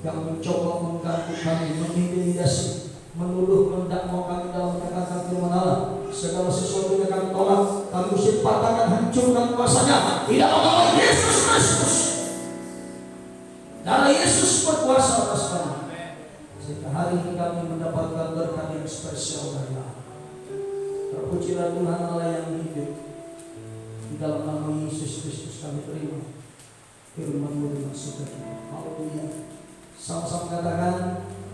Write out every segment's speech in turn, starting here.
yang mencoba mengganggu kami, mengintimidasi, menuduh, mendakwa kami dalam kata-kata firman Allah. Segala sesuatu yang kami tolak, kami usir, patahkan, hancurkan kuasanya. Tidak nama Yesus Kristus. Darah Yesus berkuasa atas kami. Sehingga hari ini kami mendapatkan berkat yang spesial dari Allah. Terpujilah Tuhan Allah yang hidup. Di dalam nama Yesus Kristus kami terima firman-Mu dengan sukacita. Haleluya. Sama-sama katakan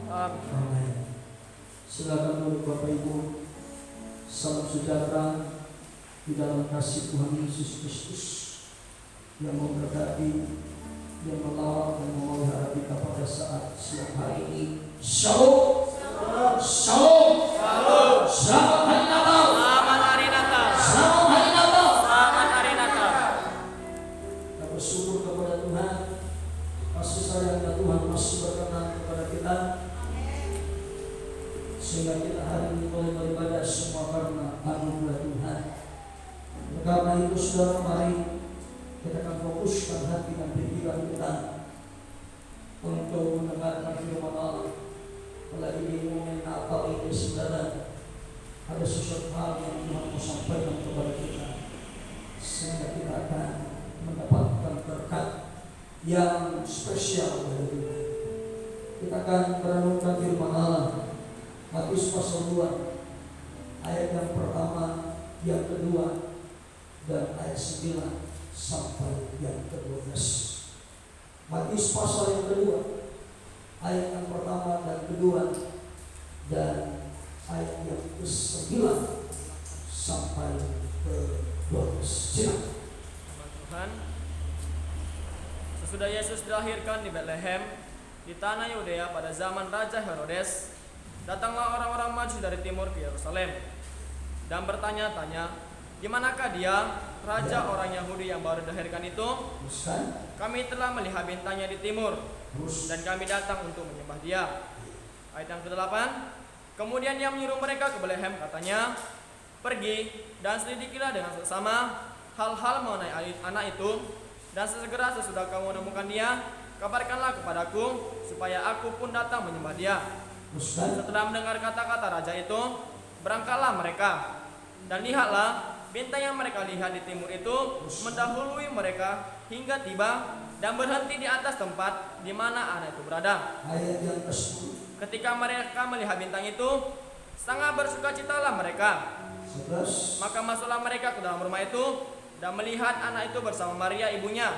amin. Silakan duduk Bapak Ibu. Salam sejahtera di dalam kasih Tuhan Yesus Kristus yang memberkati, yang melawat dan memelihara kita pada saat siang hari ini. Shalom. Shalom. Shalom. Selamat hari Natal. Selamat hari Natal. Selamat hari Natal. Selamat hari Natal. Kita bersyukur kepada Tuhan. Kasih sayangnya Tuhan masih berkenan kepada kita, sehingga kita hari ini boleh beribadah semua karena anugerah Tuhan. Karena itu saudara, mari kita akan fokuskan hati dan pikiran kita untuk mendengarkan firman Allah. Apalagi di momen Natal ini saudara, ada sesuatu hal yang Tuhan mau sampaikan kepada kita, sehingga kita akan mendapatkan berkat yang spesial dari Tuhan. Kita akan merenungkan firman Allah Matius pasal 2 ayat yang pertama, yang kedua, dan ayat 9 sampai yang ke-12. Matius pasal yang kedua ayat yang pertama dan kedua, dan ayat yang ke-9 sampai ke-12. Silakan. Tuhan, sesudah Yesus dilahirkan di Bethlehem di tanah Yudea pada zaman Raja Herodes, datanglah orang-orang maju dari timur ke Yerusalem dan bertanya-tanya, di manakah dia, raja orang Yahudi yang baru dilahirkan itu? Kami telah melihat bintangnya di timur, dan kami datang untuk menyembah dia. Ayat yang ke-8, kemudian dia menyuruh mereka ke Bethlehem, katanya, pergi dan selidikilah dengan seksama hal-hal mengenai anak itu, dan sesegera sesudah kamu menemukan dia, kabarkanlah kepadaku, supaya aku pun datang menyembah dia. Setelah mendengar kata-kata raja itu, berangkatlah mereka, dan lihatlah, bintang yang mereka lihat di timur itu mendahului mereka hingga tiba dan berhenti di atas tempat di mana anak itu berada. Ayat yang ke-10. Ketika mereka melihat bintang itu, sangat bersukacitalah mereka. 11. Maka masuklah mereka ke dalam rumah itu dan melihat anak itu bersama Maria ibunya,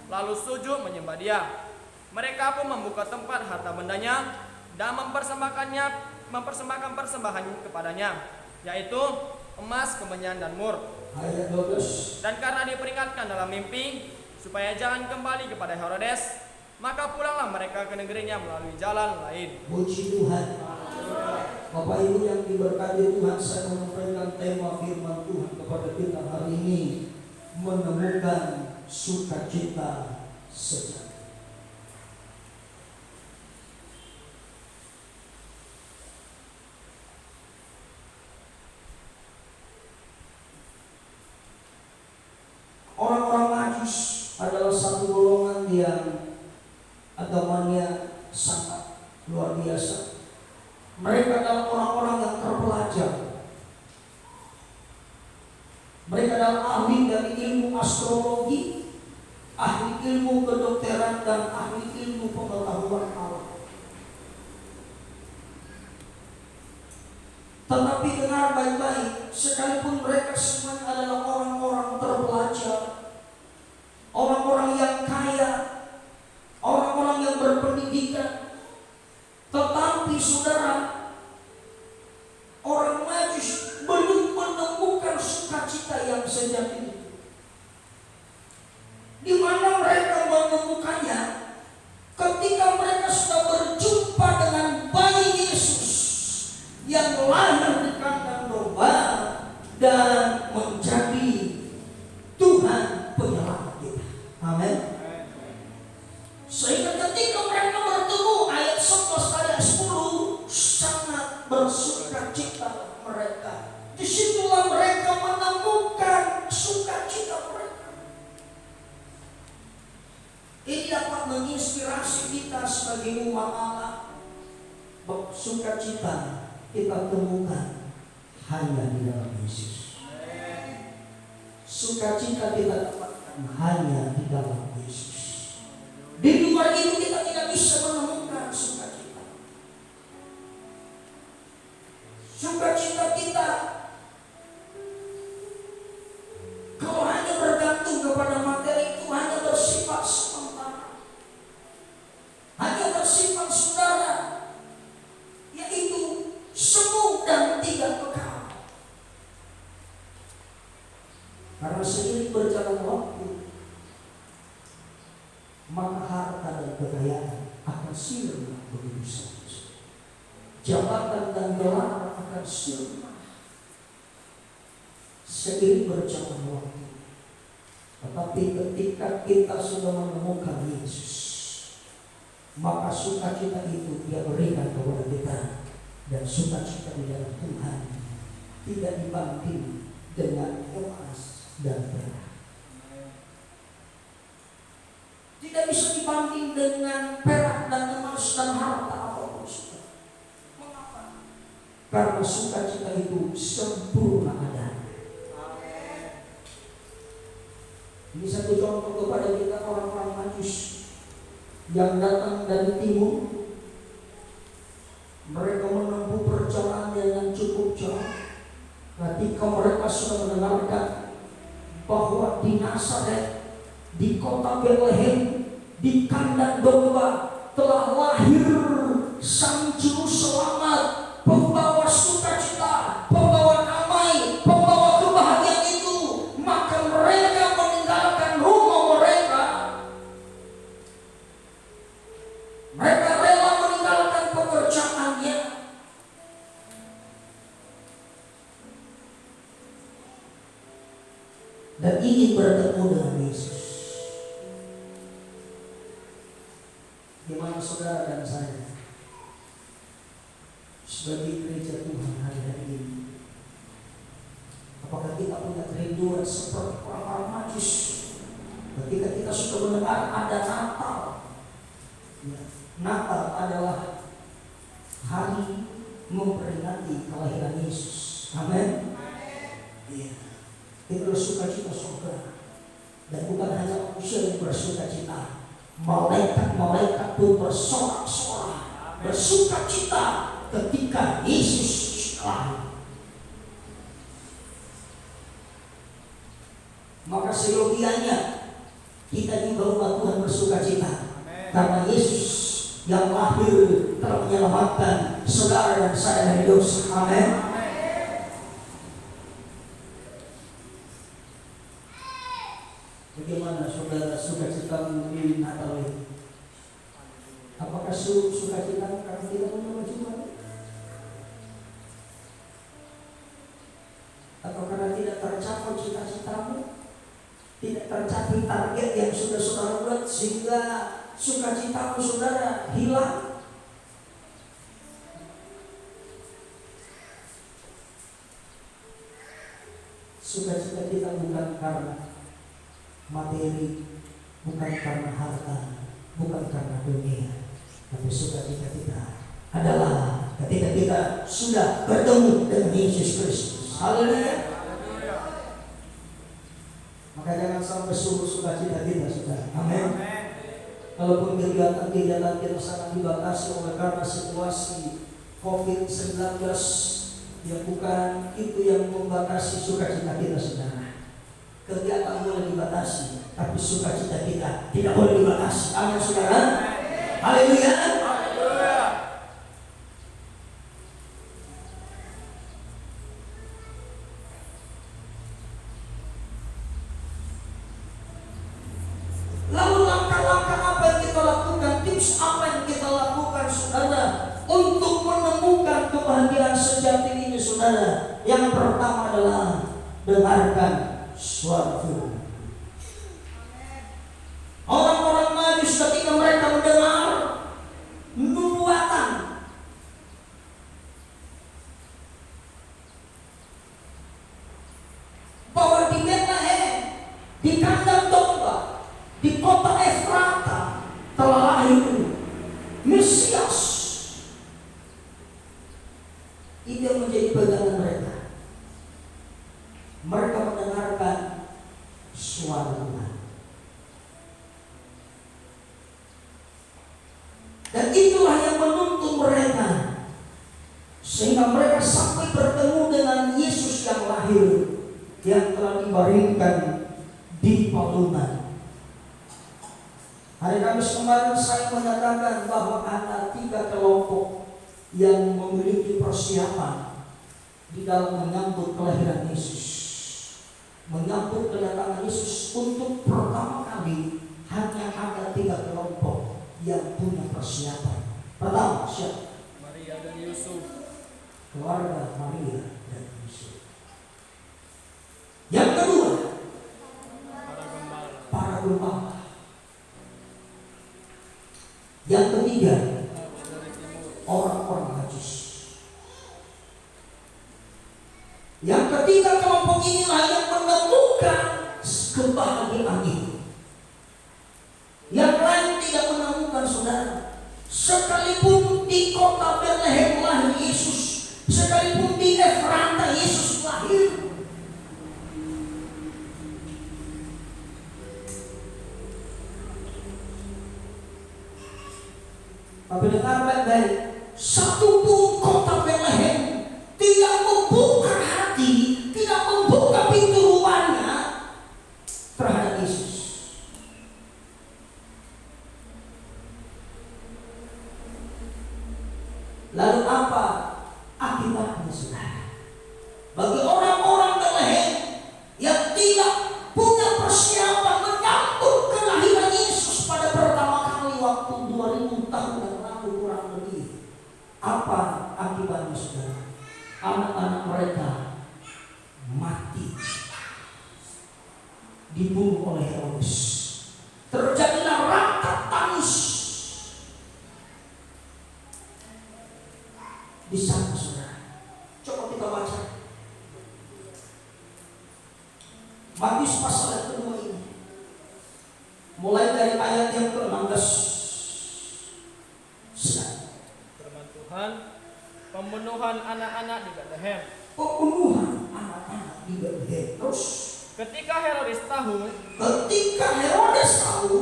lalu sujud menyembah dia. Mereka pun membuka tempat harta bendanya dan mempersembahkan persembahan kepadanya, yaitu emas, kemenyan, dan mur. Ayat 12. Dan karena diperingatkan dalam mimpi supaya jangan kembali kepada Herodes, maka pulanglah mereka ke negerinya melalui jalan lain. Puji Tuhan. Bapak Ibu yang diberkati Tuhan, saya menyampaikan tema firman Tuhan kepada kita hari ini, menemukan sukacita sejati. Orang-orang Majus adalah satu golongan yang agamanya sangat luar biasa. Mereka adalah orang-orang yang terpelajar. Mereka adalah ahli dari ilmu astrologi, ahli ilmu kedokteran, dan ahli ilmu pengetahuan alam. Tetapi dengar baik-baik, sekalipun mereka semuanya adalah orang-orang terpelajar, orang-orang yang kaya, orang-orang yang berpendidikan, tetapi saudara, orang Majus belum menemukan sukacita yang sejati itu. Di mana mereka menemukannya? Ketika mereka sudah berjumpa dengan bayi Yesus yang lahir di kandang domba dan menjadi Tuhan penyelamat kita. Amin. Sehingga ketika mereka bertemu, ayat 11 ayat 10, sangat bersukacita mereka. Disitulah mereka menemukan sukacita mereka. Ini dapat menginspirasi kita sebagai umat Allah. Sukacita kita temukan hanya di dalam Yesus. Sukacita kita dapatkan hanya di dalam Yesus. Di luar itu kita tidak bisa menemukan sukacita. Sukacita kita kalau hanya bergantung kepada materi itu hanya bersifat sementara, hanya bersifat saudara, yaitu semu dan tidak kekal. Karena seiring berjalan waktu, maka harta dan kekayaan akan sirna begitu saja. Jabatan dan gelar akan sirna seiring berjalan waktu. Tetapi ketika kita sudah menemukan Yesus, maka sukacita itu Dia berikan kepada kita, dan sukacita di dalam Tuhan tidak dibanding dengan emas dan perak. Tidak bisa dibanding dengan perak dan emas dan harta apapun. Mengapa? Karena sukacita itu sempurna adanya. Ini satu contoh kepada kita orang-orang Majus yang datang dari timur. Mereka menempuh perjalanan yang cukup jauh. Ketika mereka sudah mendengarkan bahwa di Nazaret, di kota Bethlehem, di kandang domba telah lahir Sang Juru Selamat, pembawa sukacita, pembawa damai, pembawa kebahagiaan itu, maka mereka meninggalkan rumah mereka. Mereka rela meninggalkan pekerjaannya. Dan ingin bertemu dengan Yesus. Gimana saudara dan saya sebagai gereja Tuhan hari-hari ini? Apakah kita punya kerinduan seperti orang-orang Majus ketika kita sudah mendengar ada Natal? Ya, Natal adalah hari memperingati kelahiran Yesus. Amin. Ya. Itu bersukacita saudara. Dan bukan hanya manusia yang bersukacita, malaikat-malaikat pun bersorak-sorak, bersukacita ketika Yesus lahir. Maka seyogianya kita juga umat Tuhan bersukacita. Karena Yesus yang lahir telah menyelamatkan saudara dan saya dari dosa. Amin. Bagaimana saudara sukacita di Natal ini? Apakah sukacita karena tidak punya baju baru? Atau karena tidak tercapai cita-citamu? Tidak tercapai target yang sudah saudara buat sehingga sukacitamu saudara hilang? Sukacita kita bukan karena materi, bukan karena harta, bukan karena dunia, tapi sukacita kita adalah ketika kita sudah bertemu dengan Yesus Kristus. Haleluya. Maka jangan sampai sukacita kita sudah. Amin. Kalaupun kegiatan-kegiatan kita sangat dibatasi oleh karena situasi COVID-19, ya bukan itu yang membatasi sukacita kita saudara. Kegiatan boleh dibatasi, tapi sukacita kita tidak boleh dibatasi. Amin saudara. Haleluya. Lalu langkah-langkah apa yang kita lakukan, tips apa yang kita lakukan saudara untuk menemukan kebahagiaan sejati ini saudara? Yang pertama adalah dengarkan suara firman. Orang-orang Majus ketika mereka mendengar nubuatan bahwa di Bethlehem, di kandang domba, di kota Efrata Dan itulah yang menuntun mereka, sehingga mereka sampai bertemu dengan Yesus yang lahir, yang telah dibaringkan di palungan. Hari Kamis kemarin saya menyatakan bahwa ada 3 kelompok yang memiliki persiapan di dalam menyambut kelahiran Yesus, menyambut kedatangan Yesus. Untuk pertama kali hanya ada 3 kelompok yang punya persiapan. Pertama, siapa? Maria dan Yusuf. Keluarga Maria dan Yusuf. Yang kedua, para gembala. Yang ketiga, orang-orang Majus. Yang ketiga kelompok inilah yang menemukan kebahagiaan itu. Yang lain tidak menemukan, saudara. Sekalipun di kota Betlehem lahir Yesus, sekalipun di Efrata Yesus lahir, tapi dengar baik-baik, satu pun kota Betlehem tidak membuka hati, tidak membuka pintu rumahnya terhadap Yesus. Lalu apa akibatnya, saudara? Bagi orang-orang Betlehem yang tidak punya persiapan menyambut kelahiran Yesus pada pertama kali waktu 2000 tahun yang lalu kurang lebih, apa akibatnya, saudara? Anak-anak mereka mati, dibunuh oleh Herodes. Terjadilah rangkap tangis di sana, saudara. Coba kita baca Matius pasal yang kedua ini, mulai dari ayat yang ke-16. Firman Tuhan, pembunuhan anak-anak di Betlehem. Pembunuhan anak-anak di Betlehem. Terus, Ketika Herodes tahu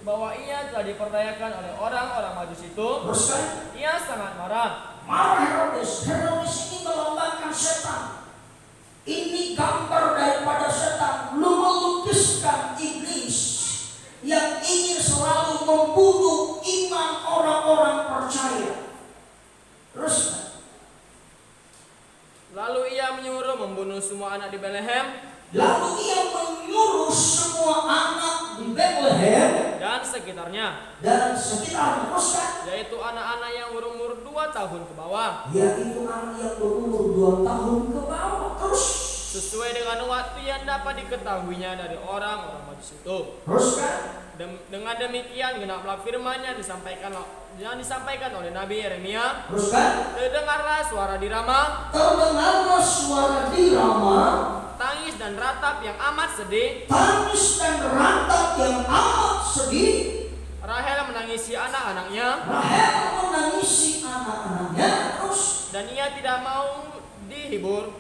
bahwa ia telah diperdayakan oleh orang-orang Majus itu, terus kan? ia sangat marah. Marah Herodes. Herodes ini melambangkan setan. Ini gambar daripada setan, melukiskan iblis yang ingin selalu membunuh iman orang-orang percaya. Terus, lalu ia menyuruh membunuh semua anak di Betlehem lalu ia menyuruh semua anak di Betlehem dan sekitarnya, terus kan? yaitu anak-anak yang berumur 2 tahun ke bawah, Yaitu anak yang berumur 2 tahun ke bawah. Terus, sesuai dengan waktu yang dapat diketahuinya dari orang-orang Majus itu. terus kan? Dengan demikian genaplah firman yang disampaikan oleh Nabi Yeremia. Terus kan? Terdengarlah suara di Rama, tangis dan ratap yang amat sedih. Rahel menangisi anak-anaknya, Terus, dan ia tidak mau dihibur.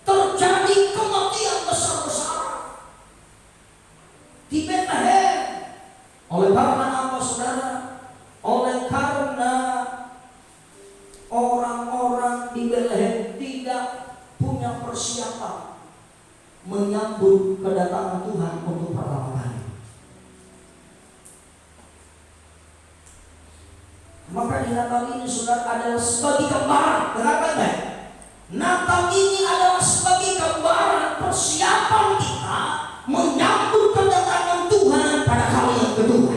Terjadi kematian besar-besaran di Betlehem. Oleh karena apa, saudara? Oleh karena orang-orang di Betlehem tidak punya persiapan menyambut kedatangan Tuhan untuk pertama kali. Maka di Natal ini, saudara, adalah sebagai gambaran. Dengarkan baik. Natal ini adalah sebagai gambaran persiapan kita menyambut kedatangan Tuhan pada kali yang kedua.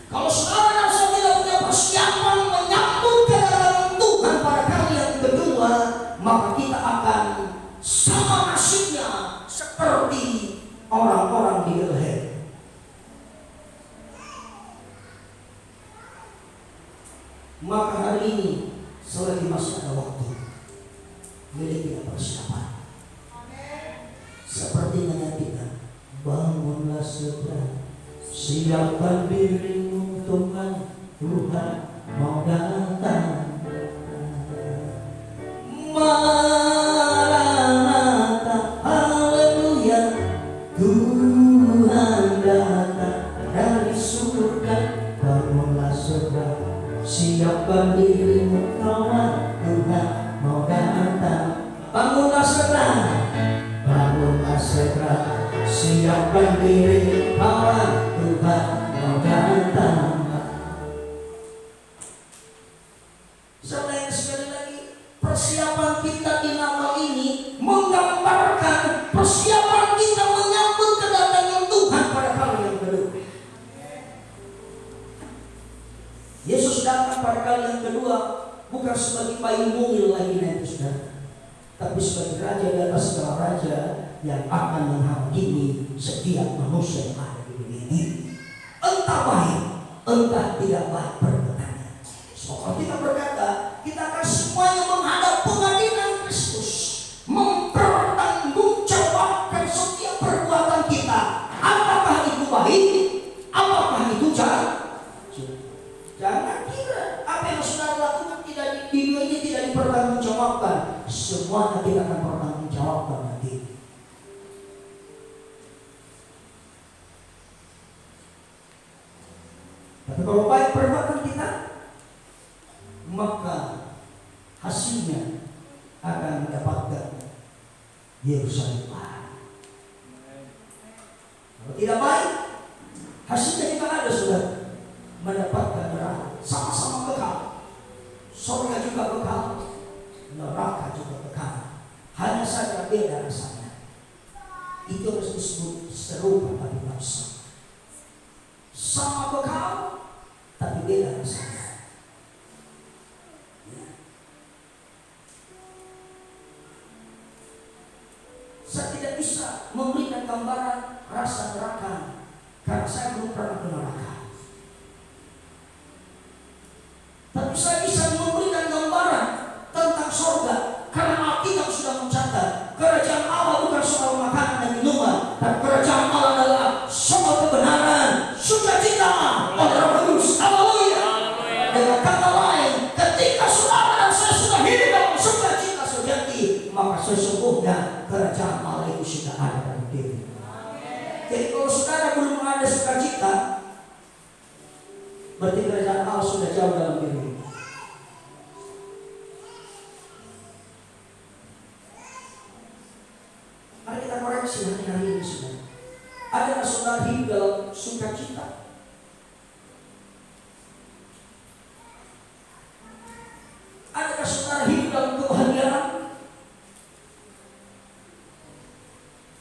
Kalau saudara dan saya tidak punya persiapan menyambut kedatangan Tuhan pada kali yang kedua, maka kita akan sama nasibnya seperti orang-orang di Betlehem. Maka hari ini, selagi masih ada waktu, miliki persiapan. Seperti menyanyikan, bangunlah segera, siapkan dirimu Tuhan, Tuhan mau datang. Maranatha, haleluya, Tuhan Siapkan dirimu kawan, Tuhan mau datang. Bangunlah segera, bangunlah segera. Siapkan diri kawan, Tuhan mau datang. Selain sekali lagi, persiapan kita di Natal ini menggambarkan persiapan kita menyambut kedatangan Tuhan pada kali yang kedua. Yesus datang pada kali yang kedua bukan sebagai bayi mungil lagi nanti saudara, tapi sebagai raja di atas segala raja yang akan menghakimi setiap manusia yang ada di dunia ini. Entah baik, entah tidak baik perbuatannya. Kalau kita berkata, kita akan semuanya menghadap pengadilan Kristus, mempertanggungjawabkan setiap perbuatan kita. Apakah itu baik? Apakah itu jahat? Jangan kira apa yang saudara lakukan tidak di dunia ini tidak dipertanggungjawabkan. Semuanya kita akan pertanggungjawabkan nanti. Tapi kalau baik perbuatan kita, maka hasilnya akan mendapatkan Yerusalem baru. Kalau tidak baik, hasilnya juga ada sudah mendapatkan neraka. Sama-sama kekal. Surga juga kekal, neraka juga kekal. Hanya saja beda rasanya. Itu harus disebut serupa tapi tak sama. Sama kekal, tapi beda rasanya. Saya tidak bisa memberikan gambaran rasa neraka karena saya belum pernah ke neraka. Tapi saya bisa memberikan gambaran tentang surga karena Alkitab sudah mencatat kerajaan Allah bukan soal makanan dan minuman, tapi kerajaan Allah adalah soal kebenaran, sukacita oleh Roh Kudus. Haleluya. Dengan kata lain, ketika saudara dan saya sudah hidup dalam sukacita sejati, maka sesungguhnya kerajaan Allah itu sudah ada dalam diri. Jadi kalau saudara belum ada sukacita, berarti kerajaan Allah sudah jauh dalam diri. Mari kita koreksi hari ini sudah. Adakah saudara hidup dalam sukacita? Adakah saudara hidup dalam kebahagiaan?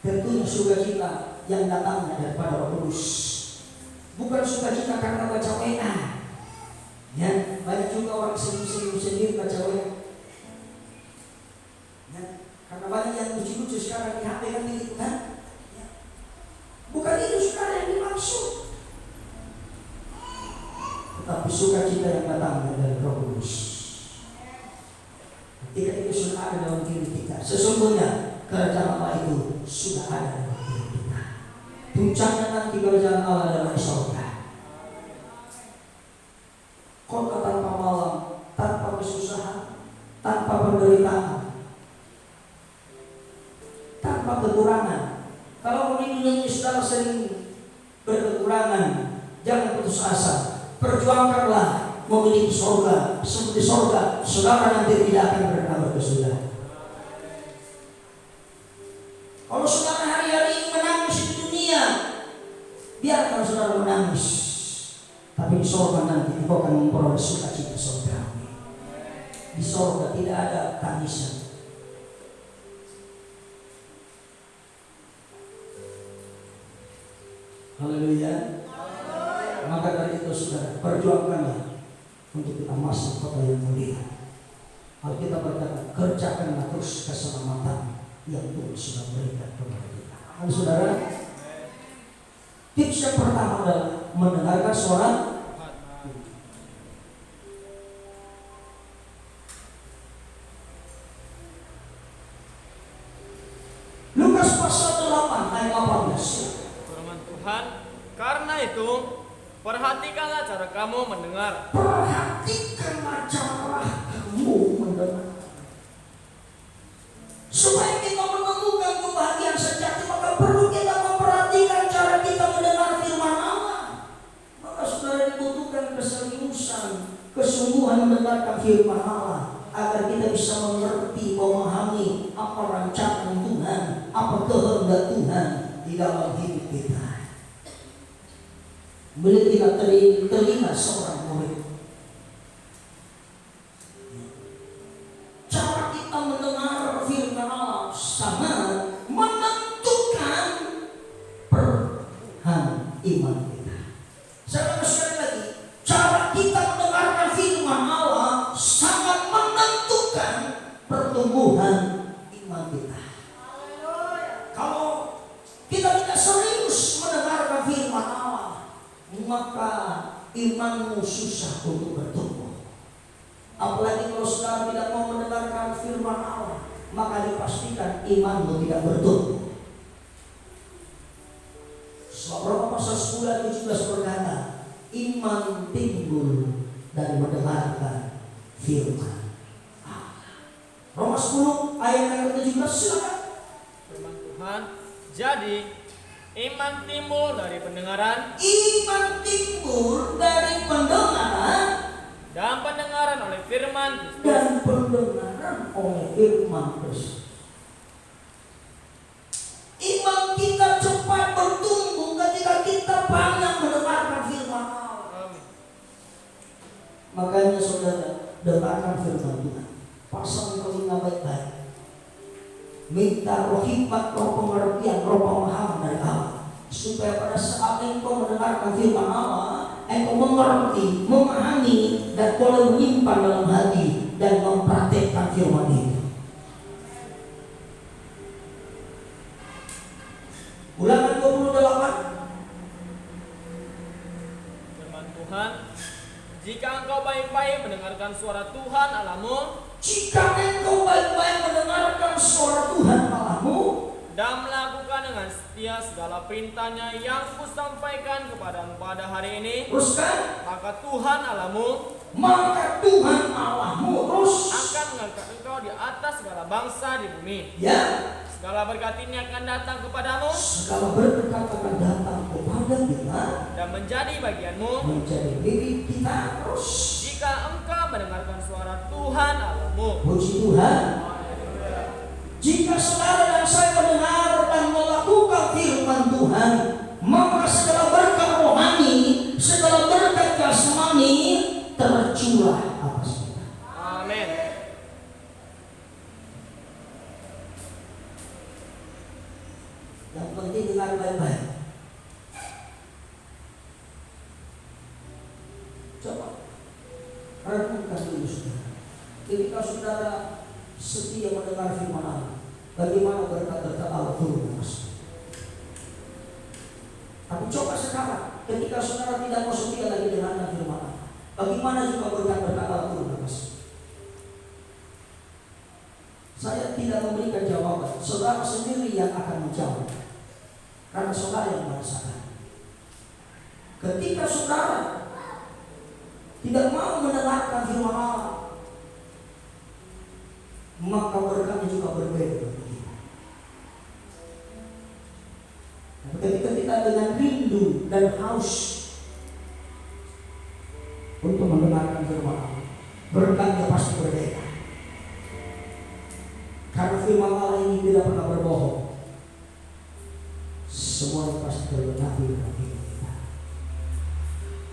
Tentunya sukacita yang datangnya daripada Roh Kudus. Bukan sukacita karena baca WA. Ya, banyak juga orang senyum-senyum sendiri baca WA. Ya, karena banyak yang lucu-lucu sekarang di HP kan begitu kan? Ya. Bukan itu sekarang yang dimaksud. Tetapi sukacita yang datang dari Roh Kudus. Ketika itu sudah ada dalam diri kita. Sesungguhnya kerajaan Allah itu sudah ada dalam diri kita. Puncaknya nanti kerajaan Allah adalah surga. Kota tanpa malam, tanpa kesusahan, tanpa penderitaan, tanpa kekurangan. Kalau di dunia ini saudara sering berkekurangan, jangan putus asa. Perjuangkanlah memiliki surga. Seperti surga, saudara nanti tidak akan bernama ke surga. Kalau saudara hari-hari ini menangis di dunia, biarkan saudara menangis. Tapi di surga nanti engkau akan memperoleh sukacita surgawi. Di surga tidak ada tangisan. Haleluya. Maka dari itu saudara, perjuangkanlah untuk kita masuk kota yang mulia. Alkitab berkata, kerjakanlah terus keselamatan yang Tuhan sudah berikan kepada kita. Saudara, tips yang pertama adalah mendengarkan suara. Lukas pasal 8 ayat 18. Firman Tuhan, karena itu perhatikanlah cara kamu mendengar. Perhatikanlah cara kamu mendengar. Supaya kita menemukan kebahagiaan sejati, maka perlu kita memperhatikan cara kita mendengar firman Allah. Maka saudara dibutuhkan keseriusan, kesungguhan firman Allah, agar kita bisa mengerti, memahami apa rancangan Tuhan, apa kehendak Tuhan di dalam hidup kita. Bila kita terlihat seorang murid, cara kita mendengar firman Allah sangat menentukan perhan iman kita. Saya sekali lagi, cara kita mendengarkan firman Allah sangat menentukan pertumbuhan iman kita. Kalau kita tidak serius mendengarkan firman Allah, maka imanmu susah untuk bertumbuh. Apalagi kalau saudara tidak mau mendengarkan firman Allah, maka dipastikan imanmu tidak bertumbuh. Sebab Roma pasal 10 ayat 17 berkata, iman timbul dari mendengarkan firman Allah. Roma 10 ayat yang 17, silakan. Firman Tuhan, jadi iman timbul dari pendengaran, Iman timbul dari pendengaran, dan pendengaran oleh firman Kristus. dan pendengaran oleh firman Kristus. Iman kita cepat bertumbuh ketika kita banyak mendengarkan firman Allah. Amin. Makanya saudara, dengarkan firman Tuhan. Pasang telinga baik-baik. Minta roh hikmat, roh pengertian, roh pemahaman dari Allah, supaya pada saat engkau mendengarkan firman Allah, engkau mengerti, memahami, dan boleh menyimpan dalam hati dan mempraktekkan firman itu. Ulangan 28. Firman Tuhan, jika engkau baik-baik mendengarkan suara Tuhan Allahmu, Jika engkau baik-baik mendengarkan suara Tuhan Allahmu, dan melakukan dengan setia segala perintahnya yang kusampaikan kepadamu pada hari ini, teruskan, maka Tuhan Allahmu maka Tuhan Allahmu terus akan mengangkat engkau di atas segala bangsa di bumi. ya, Segala berkat ini akan datang kepadamu segala berkat akan datang kepada kita dan menjadi bagianmu menjadi milik kita terus. jika engkau mendengarkan suara Tuhan Allahmu. Puji Tuhan. Jika saudara dan saya mendengar dan melakukan firman Tuhan, maka segala berkat rohani, segala berkat jasmani tercurah atas kita. Amin. Yang penting dengar baik-baik. Coba renungkan dulu saudara. Ketika saudara setia mendengar firman Allah, bagaimana berkat-berkat Allah turun masuk. Tapi coba sekarang, ketika saudara tidak mau setia lagi dengan firman Allah, bagaimana juga berkat-berkat Allah turun masuk. Saya tidak memberikan jawaban, saudara sendiri yang akan menjawab, karena saudara yang merasakan. Ketika saudara tidak mau mendengarkan firman Allah, maka berkatnya juga berbeda. Tapi ketika kita dengan rindu dan haus untuk mendengarkan firman Allah, berkatnya pasti berbeda. Karena firman Allah ini tidak pernah berbohong. Semuanya pasti tergenapi dalam hidup kita.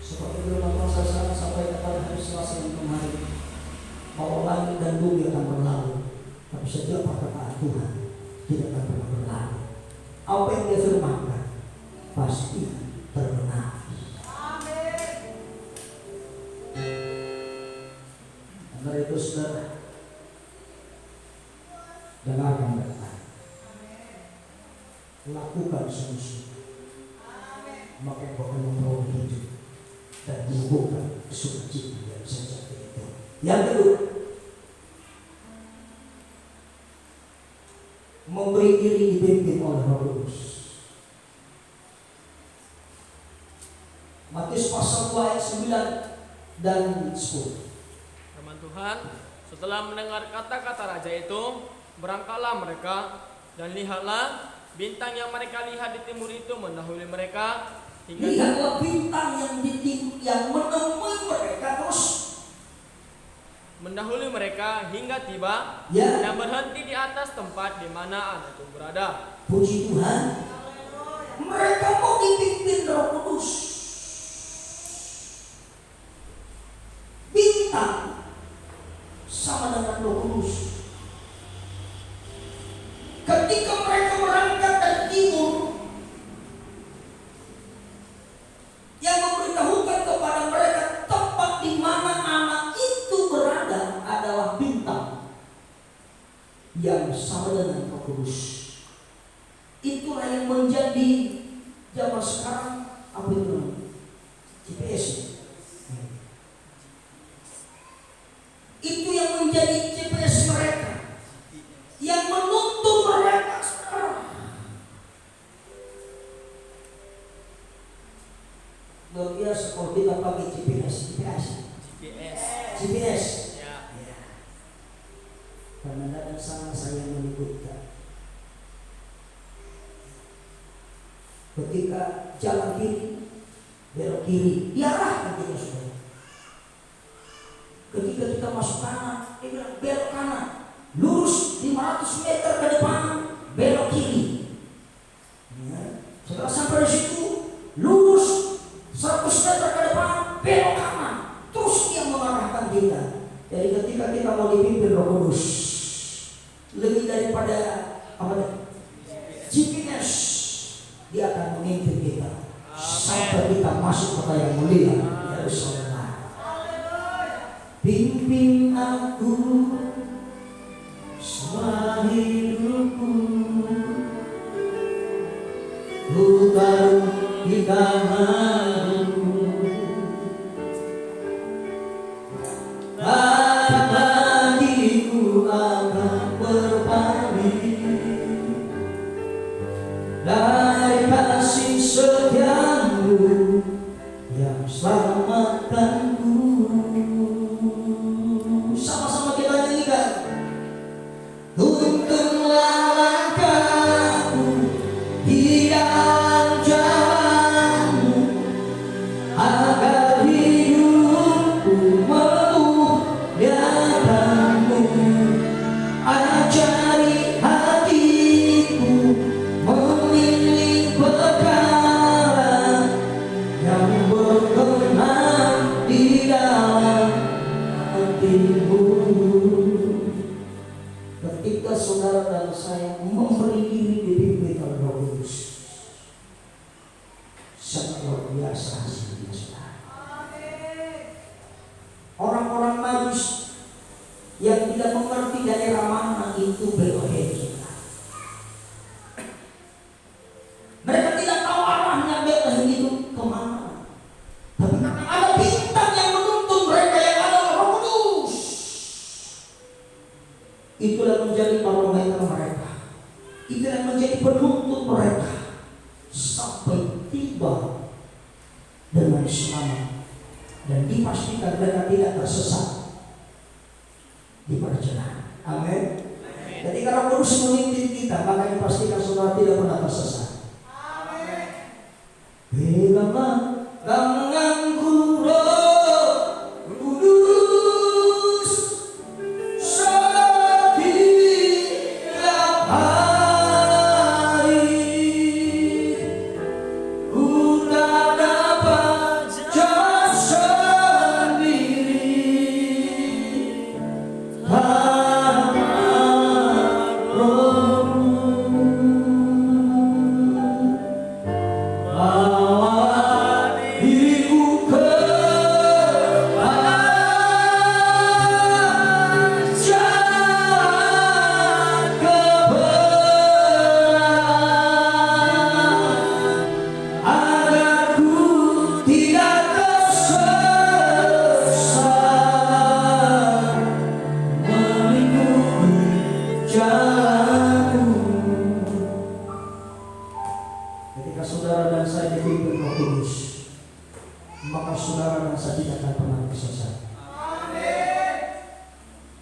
Seperti firman Tuhan saya sampai pada hari Selasa yang kemarin, bahwa langit dan bumi akan berlalu, tapi setiap perkataan Tuhan tidak akan pernah berlalu. Apa yang Dia firmankan pasti tergenapi. Amin. Karena itu saudara, dengarkan baik-baik, lakukan sungguh-sungguh, maka engkau akan memperoleh hidup dan menemukan sukacita yang sejati itu. Yang kedua, memberi diri dipimpin oleh Roh Kudus. Matius pasal 2 ayat 9 dan 10. Firman Tuhan, setelah mendengar kata-kata raja itu, berangkatlah mereka, dan lihatlah bintang yang mereka lihat di timur itu mendahului mereka hingga Lihatlah bintang yang di timur yang menemui mereka terus mendahului mereka hingga tiba Ya. dan berhenti di atas tempat di mana anak itu berada. Puji Tuhan. Mereka mau dipimpin Roh Kudus. Bintang sama dengan Roh Kudus. Ketika mereka berangkat dari timur, yang memberitahukan kepada mereka tempat di mana anak itu berada adalah bintang yang sama dengan Roh Kudus. Itulah yang menjadi zaman sekarang apa itu? GPS. Itu yang menjadi GPS mereka, yang menuntun mereka sekarang. Luar biasa kalau kita pakai GPS. Ya. Kadang-kadang sama saya menyebutkan. Ketika jalan kiri, belok kiri, diarahkan kita sudah. Ketika kita masuk kanan, dia bilang belok kanan, lurus 500 meter ke depan, belok kiri. Ya. Setelah sampai di situ, lurus 100 meter ke depan, belok kanan. Terus dia mengarahkan kita. Jadi ketika kita mau dipimpin Roh Kudus, lebih daripada GPS, dia akan memimpin kita sampai kita masuk kota yang mulia, Yerusalem. Pimpin aku selama hidupku, ku tahu di tanganmu, hatiku akan berpaling dari kasih setiamu yang selamatkanku. Sama-sama kita nyanyikan. Tuntunlah langkahku di dalam jalanmu, agar hidupku memuliakanmu. Ajari hatiku memilih perkara yang berkenan di dalam hatimu. Ketika saudara dan saya memberi diri dipimpin oleh Roh Kudus, sangat luar biasa hasilnya, saudara. Orang-orang Majus yang tidak mengerti daerah mana itu Betlehem, saudara. Mereka tidak tahu arahnya Betlehem itu kemana. Tapi karena ada bintang yang menuntun mereka yang adalah Roh Kudus, itulah menjadi barometer mereka, itulah menjadi penuntun mereka sampai tiba dengan selamat dan dipastikan mereka tidak tersesat di perjalanan. Amin. Jadi kalau Kudus memimpin kita, maka dipastikan saudara tidak pernah tersesat. Amin. Bilanglah tanganku Roh Kudus setiap hari, ku tak dapat jalan sendiri tanpa Roh-Mu. Bawa diriku kepada jalan kebenaran, agar ku tidak tersesat mengikuti jalanmu. Ketika saudara dan saya dipimpin Roh Kudus, maka saudara dan saya tidak akan pernah tersesat. Amin.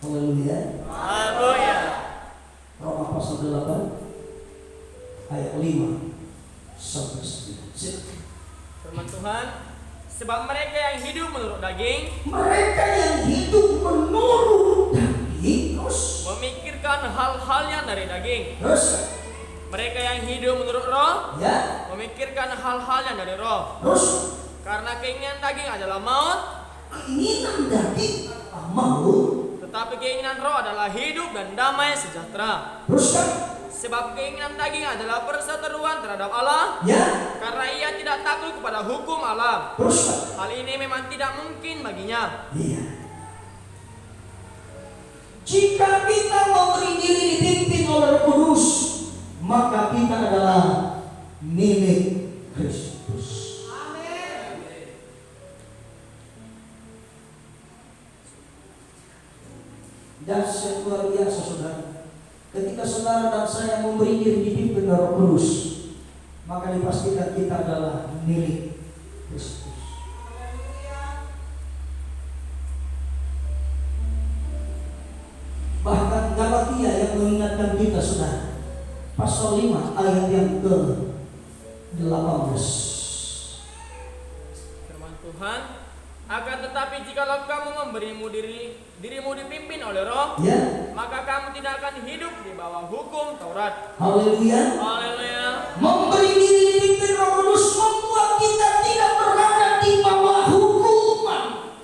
Haleluya. Haleluya. Roma pasal 8 ayat 5 sampai 9. Firman Tuhan, Sebab mereka yang hidup menurut daging, mereka yang hidup menurut daging, terus memikirkan hal-hal yang dari daging. Terus mereka yang hidup menurut roh, ya, memikirkan hal-hal yang dari roh. Terus karena keinginan daging adalah maut, keinginan daging adalah maut, tetapi keinginan roh adalah hidup dan damai sejahtera. Terus kan? Sebab keinginan daging adalah perseteruan terhadap Allah, ya, karena ia tidak takut kepada hukum Allah. Terus kan? Hal ini memang tidak mungkin baginya. Iya. Jika kita memberi diri dipimpin oleh Roh Kudus, maka kita adalah milik Kristus. Amin. Dahsyat luar biasa, saudara. Ketika saudara dan saya memberi diri dipimpin oleh Roh Kudus, maka dipastikan kita adalah milik Kristus. Bahkan Galatia yang mengingatkan kita, saudara, pasal 5 ayat yang ke-18. Firman Tuhan, akan tetapi jikalau kamu dirimu dipimpin oleh roh, ya, maka kamu tidak akan hidup di bawah hukum Taurat. Haleluya. Haleluya. Memberi diri dipimpin Roh Kudus membuat kita tidak berada di bawah hukuman.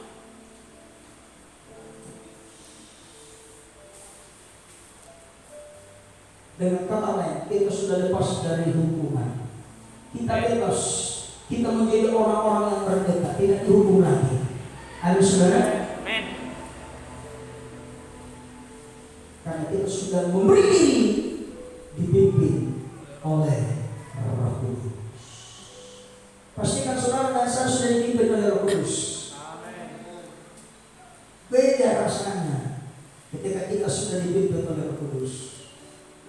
Dengan kata lain, kita sudah lepas dari hukuman. Kita bebas. Kita menjadi orang-orang yang merdeka, tidak dihukum lagi. Amin, saudara. Amin. Karena kita sudah memberi diri dipimpin oleh Roh Kudus. Pastikan saudara dan saya sudah dipimpin oleh Roh Kudus. Amin. Beda rasanya ketika kita sudah dipimpin oleh Roh Kudus.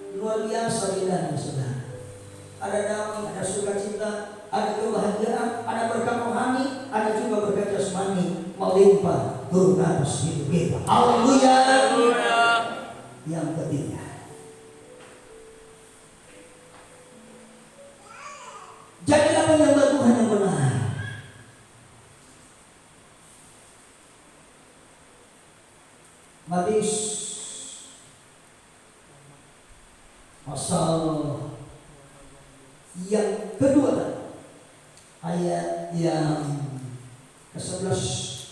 Luar biasa bedanya, saudara. Ada damai, ada sukacita, ada kebahagiaan, ada berkat rohani, ada juga berkat jasmani melimpah turun atas hidup kita. Haleluya. Haleluya. Yang ketiga, jadilah penyembah Tuhan yang benar. Matius pasal yang kedua, ayat yang ke-11.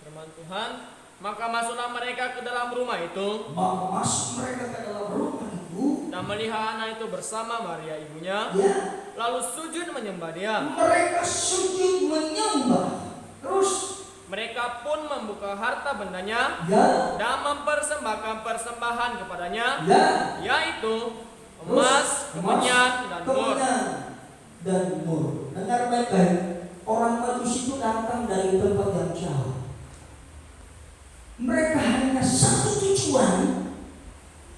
Firman Tuhan, maka masuklah mereka ke dalam rumah itu, Maka masuk mereka ke dalam rumah itu, dan melihat anak itu bersama Maria ibunya, ya, lalu sujud menyembah dia. mereka sujud menyembah. Terus, Mereka pun membuka harta bendanya, ya, dan mempersembahkan persembahan kepadanya, ya, yaitu emas, kemenyan, dan mur. dan mur. Dengar baik-baik, orang Majus itu datang dari tempat yang jauh. Mereka hanya satu tujuan,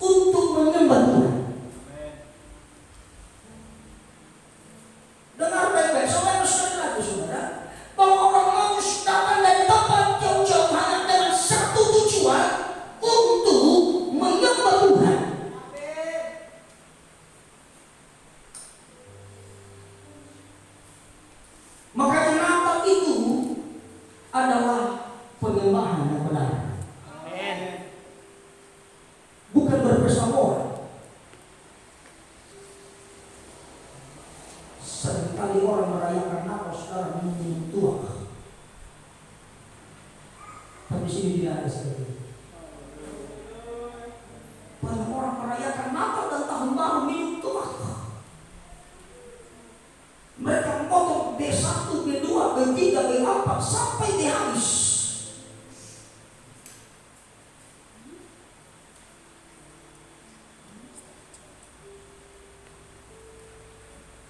untuk menyembah Tuhan. Dengar baik-baik, saudara-saudara, bahwa orang Majus datang dari tempat jauh-jauh hanya dengan satu tujuan, untuk menyembah Tuhan. Maka Natal itu adalah penyembahan yang benar. Amin. Bukan berpesta pora. Seringkali orang merayakan Natal sekarang minum tuak. Tapi sini tidak ada seperti itu. Banyak orang merayakan Natal dan tahun baru minum tuak. Mereka memotong B1, B2, B3, B4 sampai dia habis.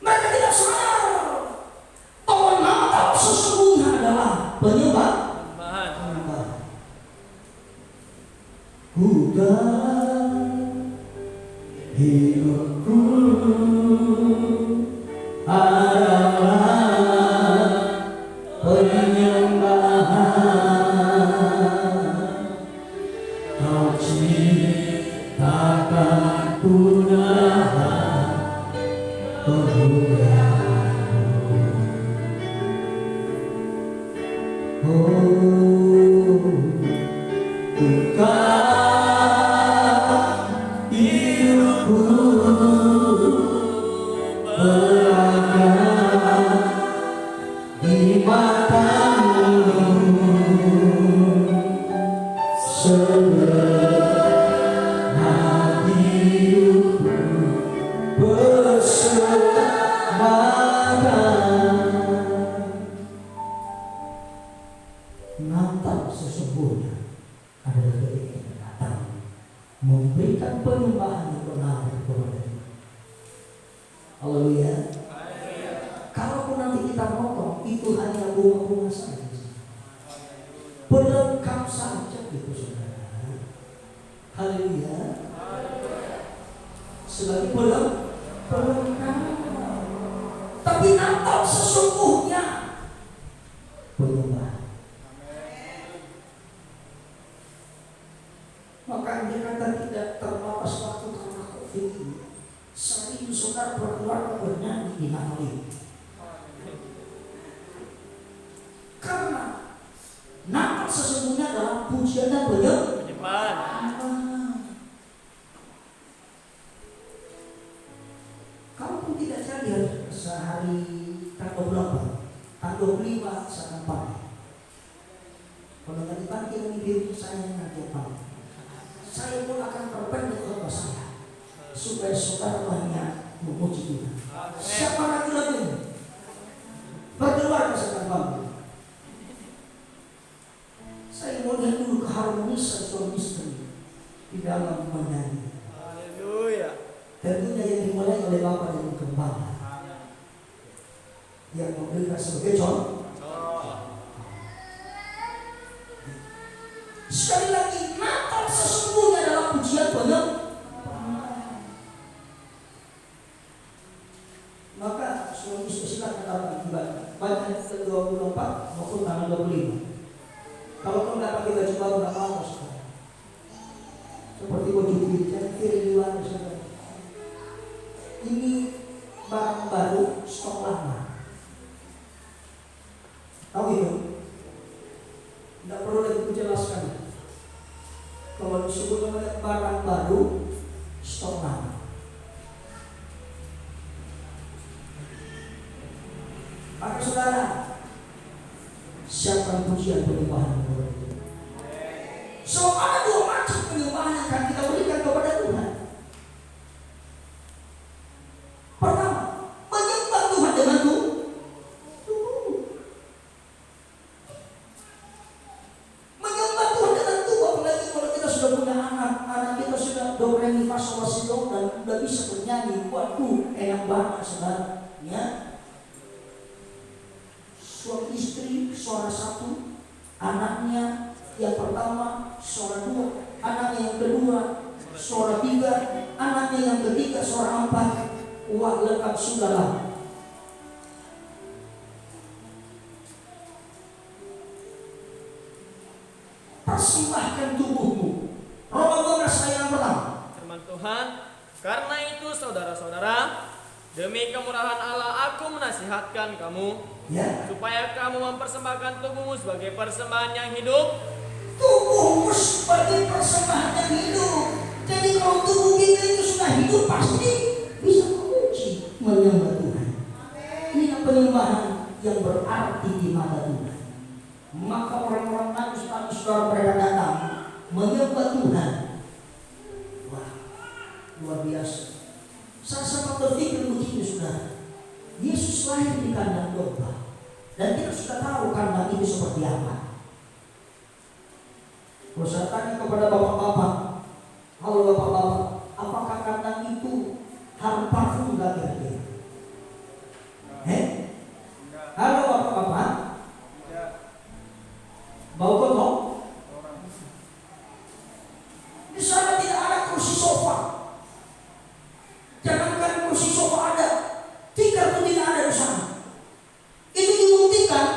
Mereka tidak sadar bahwa Natal sesungguhnya adalah penyembahan. Bukan hidupku adalah penyembahan. Kau ciptakan Tuhan kemuliaan-Mu. Natal sesungguhnya adalah ketika kita datang memberikan penyembahan yang benar kepada Tuhan. Haleluya. Kalaupun nanti kita potong, itu hanya bunga-bunga saja, pelengkap saja gitu saudara. Haleluya. Sebagai pelengkap. Tapi Natal sesungguhnya penyembahan. Maka dia kata tidak terbatas waktu karena COVID ini. Sering saudara berkeluarga bernyanyi di Natal ini. Karena Natal sesungguhnya adalah pujian dan penyembahan. Kalaupun tidak jadi sehari tanggal berapa? Tanggal 25 saya pagi. Kalau tadi pagi ini diri saya nanti pagi. Saya pun akan berpendek khotbah saya supaya saudara banyak memuji Tuhan. Siapa lagi lagunya? Berkeluarga sekarang. Saya mau lihat dulu keharmonisan suami istri di dalam menyanyi. Haleluya. Tentunya yang dimulai oleh Bapak dan Gembala yang memberikan sebagai contoh. Sekali lagi, Natal sesungguhnya adalah pujian penyembahan. Maka suami istri silakan datang ibadah baik tanggal 24 maupun tanggal 25. Kalau kau dapat pakai baju baru nggak apa-apa saudara. Seperti baju hijau kiri di luar saudara. Ini barang baru stok lama. Tahu itu? Tidak perlu lagi kujelaskan. Kalau disebut namanya barang baru stok lama. Maka saudara, siapkan pujian penyembahan kepada Tuhan. So ada dua macam penyembahan yang akan kita berikan kepada Tuhan. Pertama, menyembah Tuhan dengan tubuh. Menyembah Tuhan dengan tubuh, apalagi kalau kita sudah punya anak kita sudah do re mi fa sol la si do dan sudah bisa bernyanyi. Waduh, enak banget saudara. Ya. Suami istri suara satu, anaknya yang pertama suara dua, anaknya yang kedua suara tiga, anaknya yang ketiga suara empat. Wah, lengkap sudahlah. Persembahkan tubuhmu. Roma 12 ayat yang pertama. Firman Tuhan, karena itu saudara-saudara, demi kemurahan Allah aku menasihatkan kamu, Ya. supaya kamu mempersembahkan tubuhmu sebagai persembahan yang hidup. Tubuhmu sebagai persembahan yang hidup. Jadi kalau tubuh kita itu sudah hidup, pasti bisa memuji, menyembah Tuhan. Ini penyembahan yang berarti di mata Tuhan. Maka orang-orang Nasrani saudara mereka datang menyembah Tuhan. Wah, luar biasa. Saya sempat berpikir begini saudara. Yesus lahir di kandang domba, dan kita sudah tahu kandang itu seperti apa. Kalau saya tanya kepada bapak-bapak, halo bapak-bapak, apakah kandang itu harum parfum enggak kira-kira? Halo bapak-bapak, bau kotor? Di sana tidak ada kursi sofa. Jangankan kursi sofa ada, tikar pun tidak ada di sana. Itu dibuktikan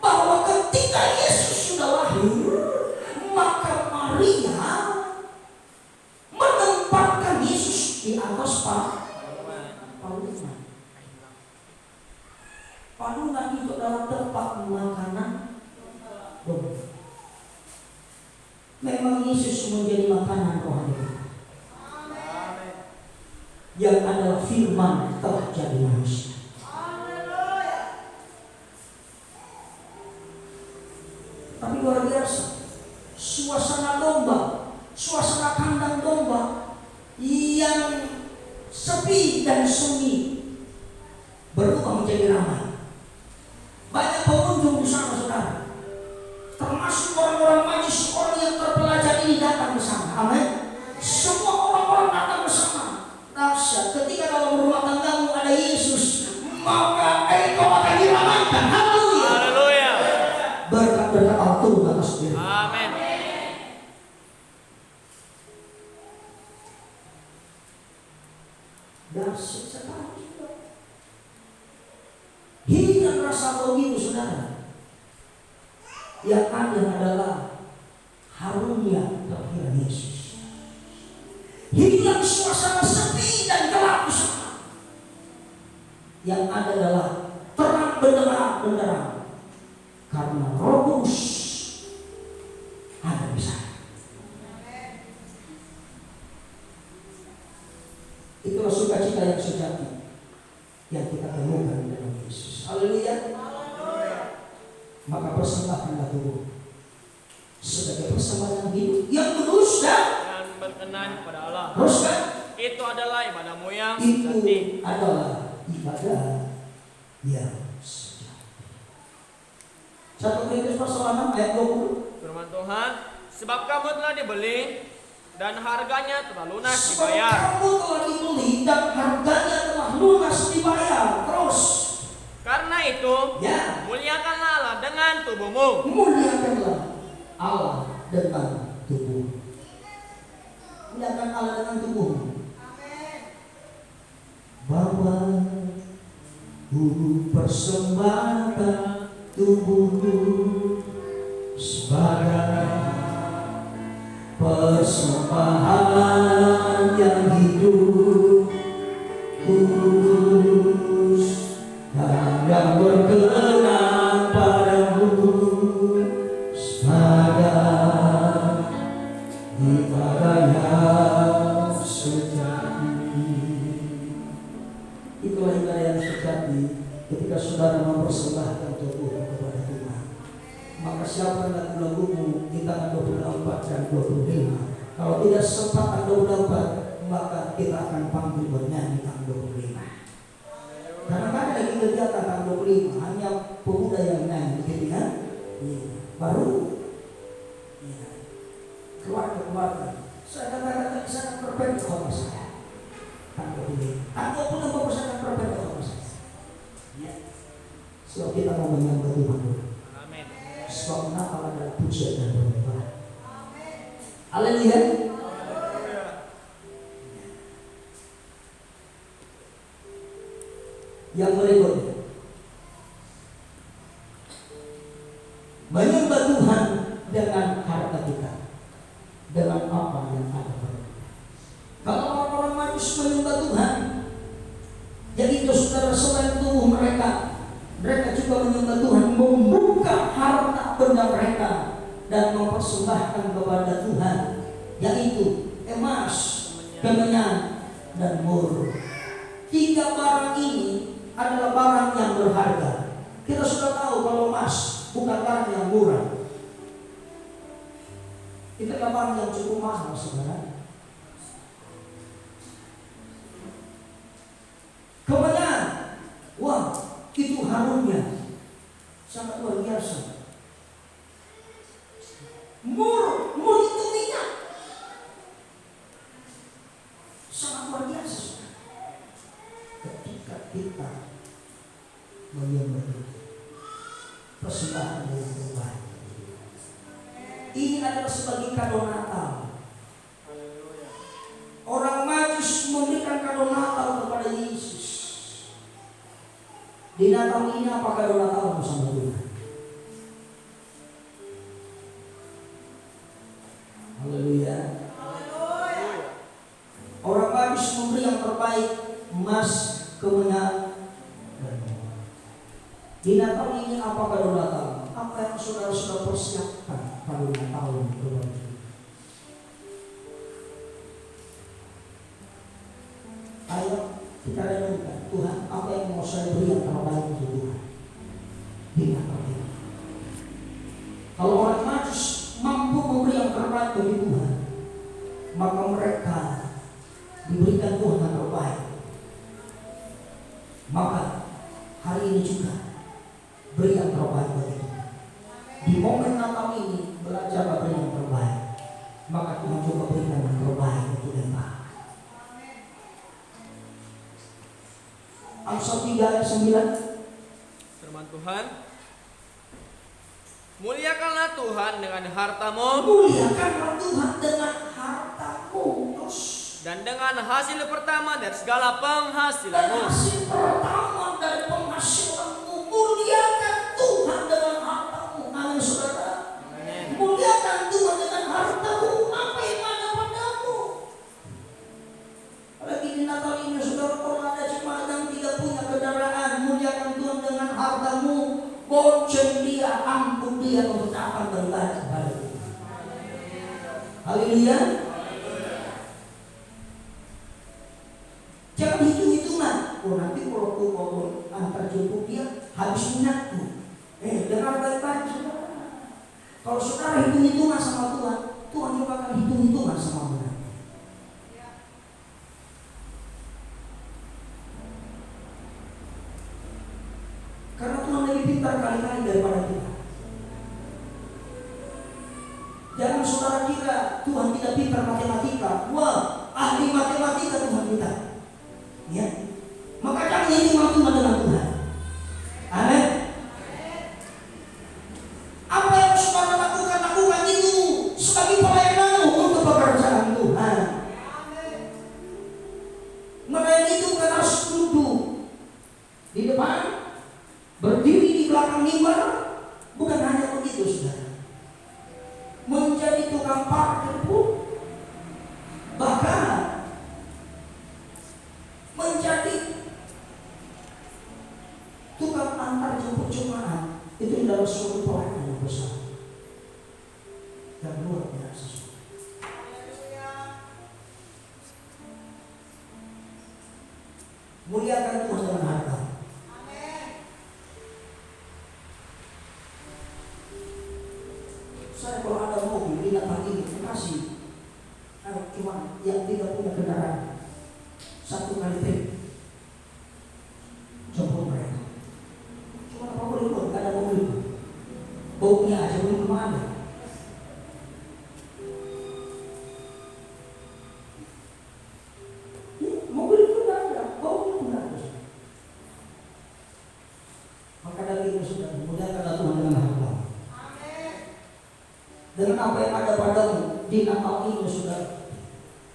bahwa ketika Yesus sudah lahir, maka Maria menempatkan Yesus di atas palungan. Palungan itu adalah tempat makanan domba. Memang Yesus menjadi makanan rohani yang adalah firman telah jadi manusia. Tapi luar biasa, suasana domba, suasana kandang domba yang sepi dan sunyi, berubah menjadi ramai. Banyak pengunjung di sana, saudara. Termasuk orang-orang majus, orang yang terpelajar ini datang bersama. Amin. Semua orang-orang datang bersama. Dahsyat. Ketika dalam rumah tanggamu ada Yesus, maka engkau akan diramaikan. Haleluya. Haleluya. Berkat-berkat Allah turun atas diri. Amin. Dahsyat sekali. Hilang rasa begitu, saudara. Yang ada adalah harumnya kehadiran Yesus. Hilang suasana sepi dan gelap di sana. Yang ada adalah terang benderang karena Roh Kudus ada di sana. Itulah sukacita yang sejati yang kita temukan di dalam Yesus. Haleluya. Maka persembahkanlah tubuh sebagai persembahan hidup yang kudus dan berkenan kepada Allah. Terus kan? Itu adalah ibadahmu yang Itu sejati. adalah ibadah yang sejati. 1 Korintus pasal 6 ayat 20. Firman Tuhan, sebab kamu telah dibeli dan harganya telah lunas Sebab dibayar. kamu telah dibeli dan harganya telah lunas dibayar. Terus. Karena itu, Ya. muliakanlah Allah dengan tubuhmu. Muliakanlah Allah dengan tubuh. Muliakan Allah dengan tubuh. Bahwa persembahkan tubuhku sebagai persembahan yang hidup, kudus dan yang berkenan padamu sebagai ibadah yang sejati. Itulah ibadah yang sejati ketika saudara mempersembahkan tubuh kepada Tuhan. Maka siapa lagu-lagumu di tanggal 24 dan 25. Kalau tidak sempat tanggal 24, maka kita akan panggil bernyanyi tanggal 25. Karena kan lagi kegiatan tanggal 25 hanya pemuda yang nyanyi, gitu kan? Ya. Baru ya. Keluarga. Saya katakan saya akan berbeda sama saya. Tanggal 25. Tanggal 25 saya akan berbeda sama saya. Ya. Sebab kita mau menyembah Tuhan dulu. Sebab Natal adalah pujian dan penyembahan. Haleluya. Yang berikutnya, menyembah Tuhan dengan harta kita, dengan apa yang ada pada kita. Kalau orang-orang majus menyembah Tuhan, jadi itu saudara selain tubuh mereka juga menyembah Tuhan, membuka harta benda mereka dan mempersembahkan kepada Tuhan, yaitu emas, kemenyan, dan mur. 3 barang ini adalah barang yang berharga. Kita sudah tahu kalau emas bukan barang yang murah. Itu adalah barang yang cukup mahal, saudara. Kemenyan, wah, itu harumnya sangat luar biasa. Mur itu minyak, sangat luar biasa. Ketika kita menyembah persembahan yang terbaik, ini adalah sebagai kado Natal. Orang majus memberikan kado Natal kepada Yesus. Di Natal ini apa kado Natal bersama Tuhan? Haleluya. Orang majus memberi yang terbaik, emas, kemenyan, dan mur. Di Natal ini apa kado Natal? Apa yang saudara sudah persiapkan kado Natal untuk ayo kita renungkan, Tuhan, apa yang mau saya beri yang terbaik untuk Tuhan di Natal ini. Kalau orang majus mampu memberi yang terbaik bagi Tuhan, maka mereka diberikan Tuhan yang terbaik. Maka hari ini juga beri yang terbaik bagi kita. Di momen Natal ini belajar beri yang terbaik, maka Tuhan coba berikan yang terbaik untuk kita. Amsal 3 ayat 9. Firman Tuhan, muliakanlah Tuhan dengan hartamu, muliakanlah Tuhan dengan hartamu, dan dengan hasil pertama dari segala penghasilanmu. Dan hasil pertama dari penghasilanmu, muliakan Tuhan dengan hartamu. Amin, saudara. Amin. Muliakan Tuhan dengan hartamu. Apa yang ada padamu? Lagi di Natal ini, saudara, kalau ada jemaat yang tidak punya kendaraan, muliakan Tuhan dengan hartamu. Bonceng dia, angkut dia untuk datang beribadah kepada Tuhan. Haleluya. Jangan hitung-hitungan. Oh, nanti kalau aku mau antar jemput dia habis minyakku. Dengar baik-baik, saudara. Kalau saudara hitung-hitungan sama Tuhan, Tuhan juga akan hitung-hitungan sama kita. Karena Tuhan lebih pintar kali-kali daripada kita. Jangan saudara kira Tuhan tidak pintar matematika. Wah, ahli matematika Tuhan kita. Ya, maka jangan hitung Tuhan dengan Tuhan. Amin. Apa yang saudara lakukan itu sebagai pelayanan untuk pekerjaan Tuhan. Melayani itu bukan harus duduk di depan, berdiri di belakang mimbar, bukan hanya begitu, saudara. Menjadi tukang parkir pun, bahkan menjadi tukang antar jemput jemaat, itu adalah suatu pelayanan yang besar dan luar biasa. Muliakan Tuhan dengan harta. Saya kalau ada mobil di Natal ini, kasih cuma yang tidak punya kendaraan, 1 kali trip jemput mereka. Cuma apa boleh buat, gak ada mobil, baunya aja belum ada. Mobil itu gak ada, baunya pun gak ada. Maka dari itu sudah muliakanlah Tuhan dengan harta. Dengan apa yang ada padamu di Natal ini, saudara.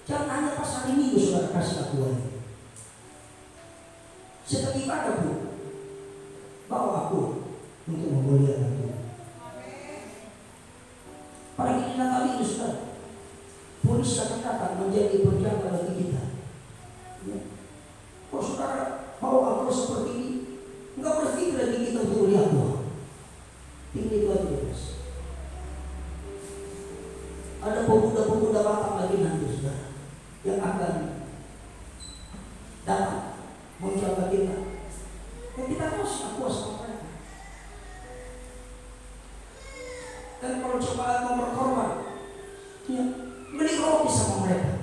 Jangan hanya pas hari Minggu saudara kasih akuan. Setiap ibadah pun bawa aku untuk memuliakan Tuhan. Pada ini Natal ini, saudara, polis akan datang menjadi penjaga bagi kita. Ya. Kalau saudara bawa aku seperti ini, enggak berpikir lagi kita untuk melihat Tuhan. Tinggal itu aja bebas. Ada pemuda-pemuda Batak lagi nanti, saudara, yang akan datang menjaga kita. Dan kita harus akuas sama mereka. Dan kalau coba mau berkorban, ya, beli roti sama mereka.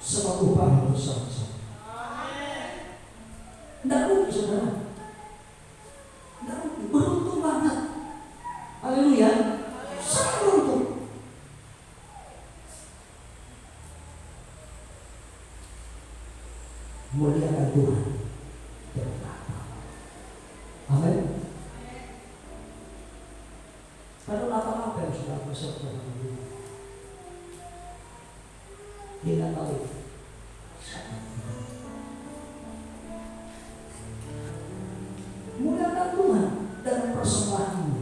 Sebab upah itu sama-sama. Tidak rugi, saudara. Tidak rugi. Beruntung banget. Haleluya. Sangat beruntung. Muliakan Tuhan. Amin. Kalau apa yang sudah berserta di Natal itu, muliakan Tuhan dalam persembahanmu.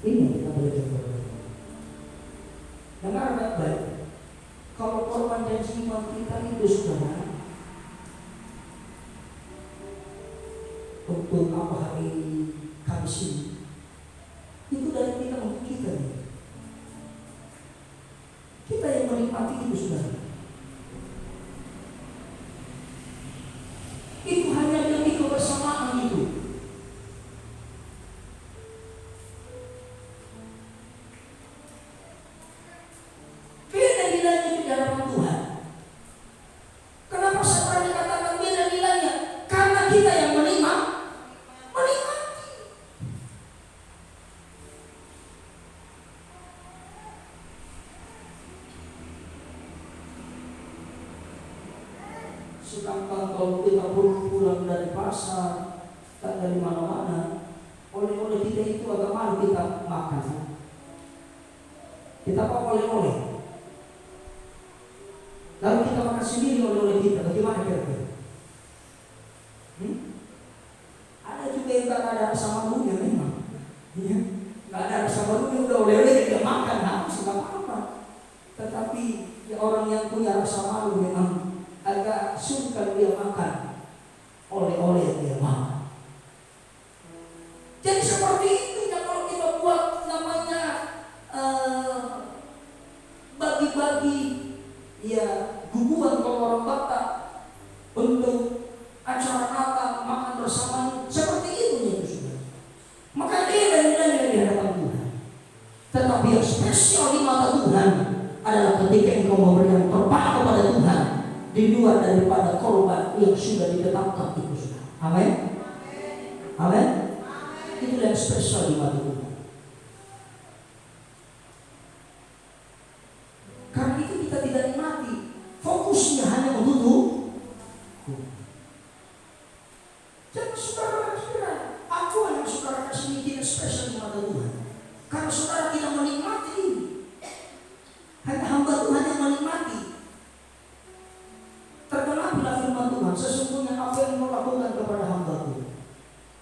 Ini yang kita boleh coba. Dengar baik-baik. Kalau korban dan simpan kita itu, saudara, untuk apa hari Kamis ini, itu dari kita untuk kita nih. Kita yang menikmati itu, saudara. Itu hanya demi kebersamaan itu. Sedangkan kalau kita pulang dari pasar, tak dari mana-mana, oleh-oleh kita itu agak malu kita makan. Kita apa oleh-oleh? Lalu kita makan sendiri oleh-oleh kita, bagaimana kira-kira? Ada juga yang tak ada rasa malunya memang. Ya, nggak ada rasa malunya, udah oleh-oleh dia makan, habis nggak apa-apa. Tetapi ya, orang yang punya rasa malu memang agak sungkan dia makan oleh-oleh yang dia makan. Jadi seperti itu ya, kalau kita buat namanya bagi-bagi ya guguan kalau orang Batak untuk acara Natal makan bersama, seperti itu ya sudah. Maka dia dan di hadapan Tuhan. Tetapi yang spesial di mata Tuhan adalah ketika engkau memberikan terbaik kepada Tuhan di luar daripada korban yang sudah ditetapkan itu sudah. Amin. Amin. Itu yang spesial di mata Tuhan. Karena itu kita tidak nikmati. Fokusnya hanya untuk jangan saudara, apa yang saudara kasih ini spesial di mata Tuhan. Karena saudara tidak menikmati ini. Hanya hamba Tuhan yang menikmati. Tergenapilah firman Tuhan, sesungguhnya apa yang engkau lakukan kepada hamba-Ku,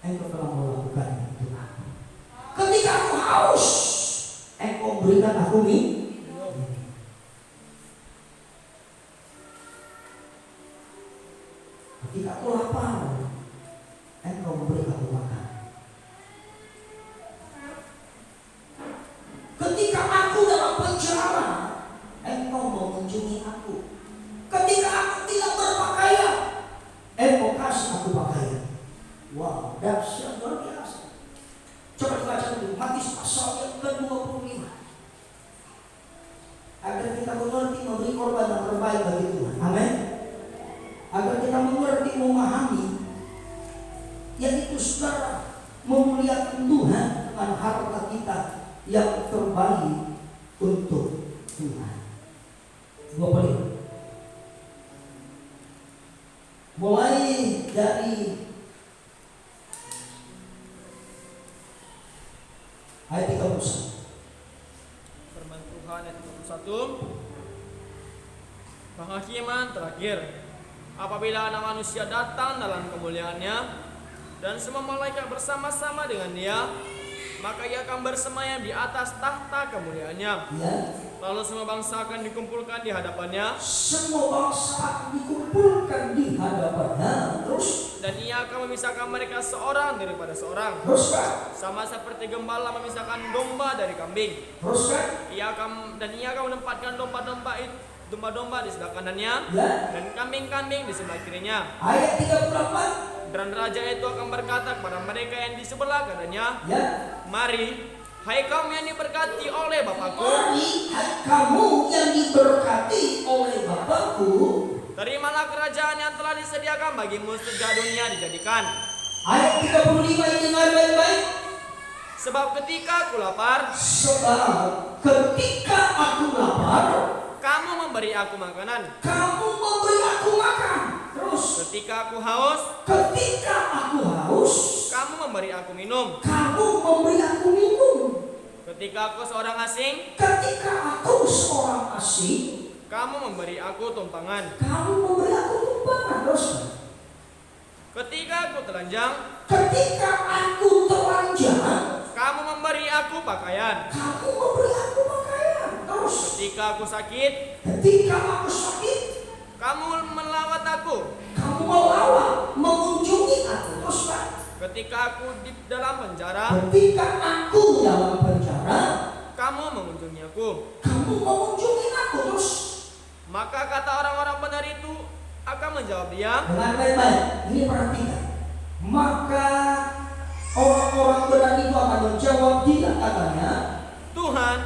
engkau telah melakukannya untuk aku. Ketika aku haus, engkau berikan aku minum. Ketika aku lapar, engkau memberi aku makan. Ketika aku dalam penjara, engkau mengunjungi aku. Ketika aku tidak berpakaian, engkau kasih aku pakaian. Wow, dahsyat luar biasa. Coba dibaca dulu Matius pasal yang ke-25. Agar kita mengerti memberi korban yang terbaik bagi Tuhan. Amin. Agar kita mengerti, memahami, yaitu saudara memuliakan Tuhan dengan harta kita yang terbaik untuk Tuhan. 25. Mulai dari ayat 31. Firman Tuhan ayat 31. Penghakiman terakhir. Apabila anak manusia datang dalam kemuliaannya dan semua malaikat bersama-sama dengan dia, maka ia akan bersemayam di atas tahta kemuliaannya. Ya. Lalu semua bangsa akan dikumpulkan di hadapannya. Semua bangsa akan dikumpulkan di hadapannya. Terus. Dan ia akan memisahkan mereka seorang daripada seorang. Terus kan? Sama seperti gembala memisahkan domba dari kambing. Terus kan? Ia akan menempatkan domba-domba di sebelah kanannya, ya. Dan kambing-kambing di sebelah kirinya. Ayat 34. Dan raja itu akan berkata kepada mereka yang di sebelah kanannya, ya. Mari, hai kamu yang diberkati oleh Bapakku. Mari, hai kamu yang diberkati oleh Bapakku. Terimalah kerajaan yang telah disediakan bagimu sejak dunia dijadikan. Ayat 35 ini dengar baik-baik. Sebab ketika aku lapar, kamu memberi aku makanan. Kamu memberi aku makan. Terus. Ketika aku haus, kamu memberi aku minum. Kamu memberi aku minum. Ketika aku seorang asing, kamu memberi aku tumpangan. Terus. Ketika aku telanjang, kamu memberi aku pakaian. Terus. Ketika aku sakit, kamu melawat aku. Mengunjungi aku. Terus. Ketika aku di dalam penjara, kamu mengunjungi aku. Terus. Maka kata orang-orang benar itu akan menjawab dia. Dengan baik-baik, ini perhatikan. Maka orang-orang benar itu akan menjawab dia, katanya, Tuhan,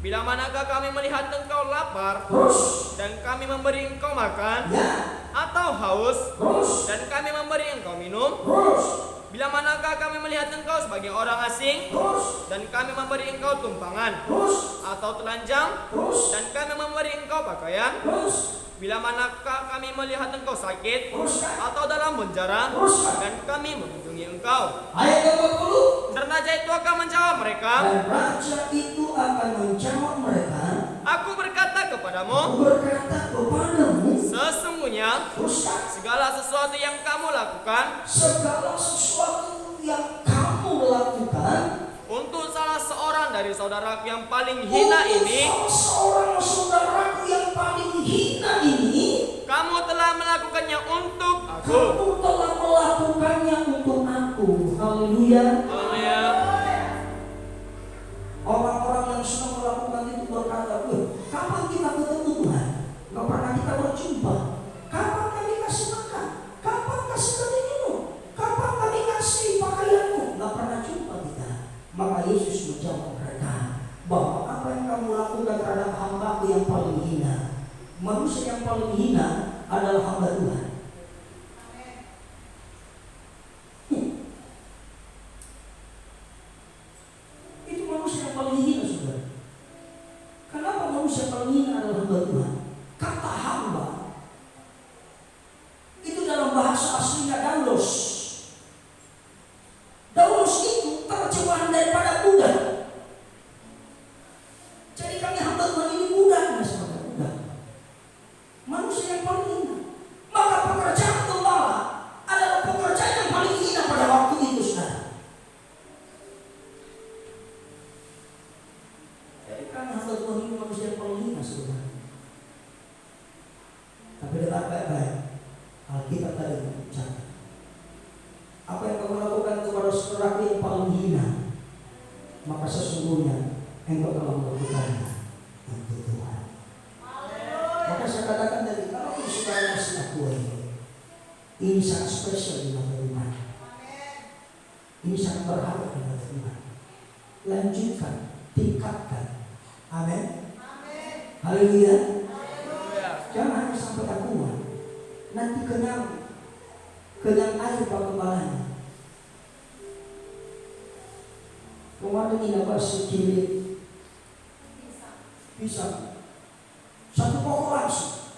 bila manakah kami melihat engkau lapar, terus, dan kami memberi engkau makan, ya, atau haus, terus, dan kami memberi engkau minum? terus. Bila manakah kami melihat engkau sebagai orang asing, terus, dan kami memberi engkau tumpangan terus, atau telanjang, terus, dan kami memberi engkau pakaian? terus, Bila manakah kami melihat engkau sakit terus kan? atau dalam penjara, Terus kan? dan kami mengunjungi engkau? Ayat 80. Dan raja itu akan menjawab mereka, Dan raja itu akan menjawab mereka, Aku berkata kepadamu, aku berkata kepadamu, sesungguhnya terus kan? segala sesuatu yang kamu lakukan Segala sesuatu yang kamu lakukan untuk salah seorang dari saudaraku yang paling hina ini, untuk seorang saudaraku yang paling hina ini, kamu telah melakukannya untuk aku. kamu telah melakukannya untuk aku. Haleluya. Haleluya. Orang-orang yang sedang melakukan itu berkata, kapan kita ketemu Tuhan? Gak pernah kita berjumpa. Kapan kami kasih makan? Kapan kasih kami minum? Kapan kami kasih pakaianmu? Gak pernah jumpa kita. Maka Yesus menjawab mereka bahwa apa yang kamu lakukan terhadap hamba-Ku yang paling hina, manusia yang paling hina adalah hamba Tuhan. Itu manusia yang paling hina, saudara. Kenapa manusia yang paling hina adalah hamba Tuhan? Kata hamba itu dalam bahasa aslinya daulos. Daulos itu terjemahan daripada budak. Jadi kami hamba Tuhan ini budak, budak. Manusia yang paling hina. Maka pekerjaan gembala adalah pekerjaan yang paling hina pada waktu itu, saudara. Jadi kami hamba Tuhan ini manusia yang paling hina, saudara. Tapi dengar baik-baik, Alkitab tadi mencatat, apa yang kamu lakukan kepada saudara yang paling hina, maka sesungguhnya engkau telah melakukannya untuk Tuhan. Maka saya katakan tadi, kalau saudara masih aku ini sangat spesial di mata Tuhan. Ini sangat berharga di mata Tuhan. Lanjutkan, tingkatkan. Amin. Haleluya. Jangan hanya sampai akuan, nanti kenyang air pada kepalanya. Kemarin ini apa sedikit bisa satu pokok langsung,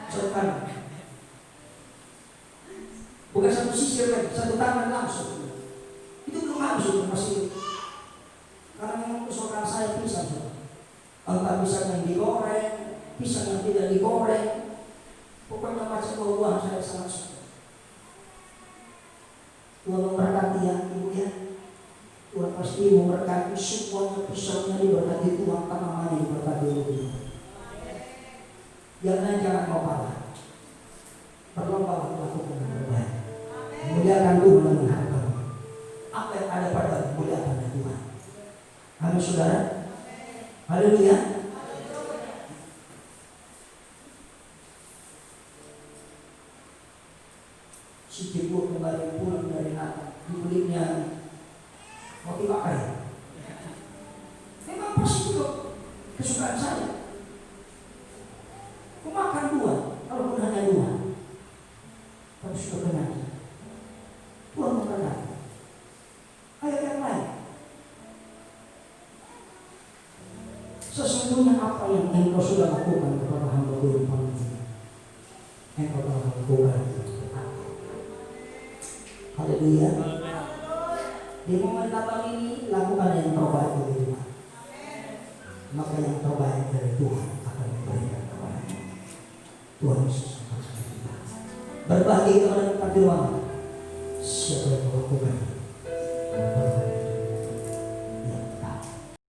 cekan, bukan satu sisir lagi, satu tangan langsung. Itu belum habis, masih. Karena memang kesukaan saya pisang, entah pisang yang digoreng, pisang yang tidak digoreng, pokoknya macam buah-buahan saya sangat suka. Tuhan memberkati ya, ibu ya. Tuhan pasti memberkati semuanya, pisangnya diberkati Tuhan, tanamannya diberkati Tuhan. Jangan mau kalah. Berlomba melakukan yang terbaik. Muliakan Tuhan dan menghargai. Apa yang ada pada muliakan Tuhan. Amin, saudara. Haleluya. Si Cibu kembali pulang dari Natal, dibelinya roti bakar. Memang pasti itu kesukaan saya. Aku makan dua, kalaupun hanya dua, tapi sudah kenyang. Tuhan memberkati. Ayo yang lain. Sesungguhnya apa yang engkau sudah lakukan kepada hamba Tuhan paling ini, engkau telah lakukan untuk aku. Haleluya. Di momen Natal ini lakukan yang terbaik dari Tuhan. Maka yang terbaik dari Tuhan akan diberikan kepada Tuhan Yesus. Berbagi kepada kita di ruangan. Siapa yang melakukan